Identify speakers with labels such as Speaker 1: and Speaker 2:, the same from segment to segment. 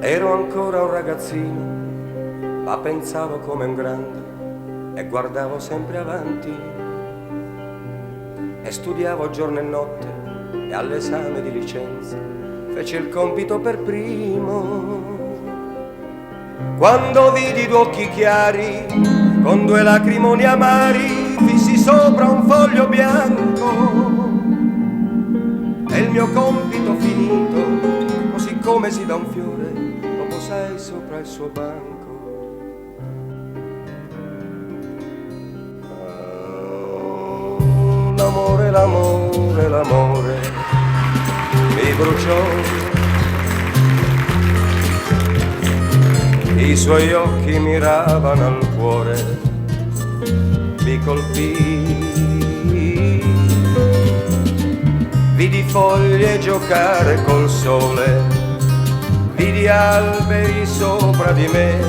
Speaker 1: Ero ancora un ragazzino, ma pensavo come un grande e guardavo sempre avanti. E studiavo giorno e notte e all'esame di licenza feci il compito per primo. Quando vidi due occhi chiari con due lacrimoni amari fissi sopra un foglio bianco e il mio compito finito, così come si dà un fiore, lo posai sopra il suo banco. L'amore, l'amore, l'amore mi bruciò, i suoi occhi miravano al cuore, mi colpì. Vidi foglie giocare col sole, vidi alberi sopra di me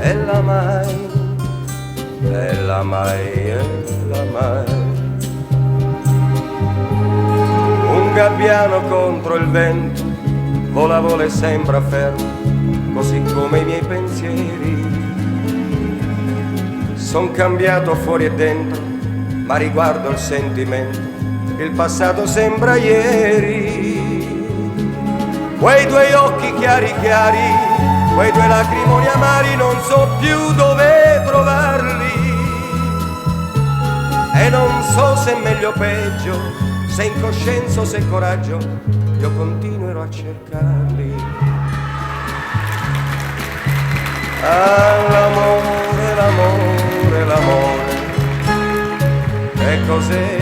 Speaker 1: e l'amai, e l'amai, e l'amai. Un gabbiano contro il vento vola, vola e sembra fermo, così come i miei pensieri. Son cambiato fuori e dentro, ma riguardo il sentimento, il passato sembra ieri. Quei tuoi occhi chiari chiari, quei tuoi lacrimoni amari, non so più dove trovarli. E non so se è meglio o peggio, se incoscienza o se coraggio, io continuerò a cercarli. Ah, l'amore, l'amore, l'amore, che cos'è?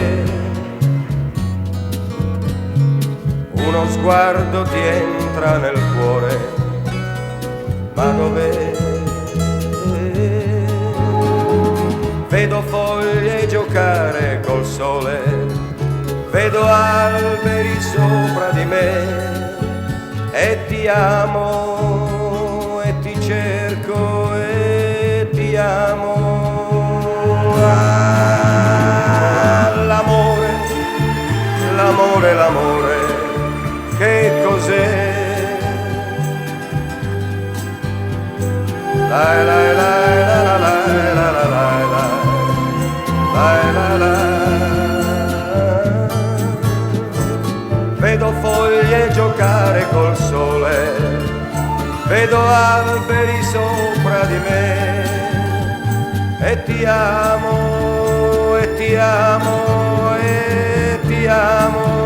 Speaker 1: Uno sguardo ti entra nel cuore, ma dov'è? Vedo foglie giocare col sole, vedo alberi sopra di me e ti amo e ti cerco e ti amo. Ah, l'amore, l'amore, l'amore, che cos'è? La la la la la la la la la la. Vedo foglie giocare col sole, vedo alberi sopra di me e ti amo e ti amo e ti amo.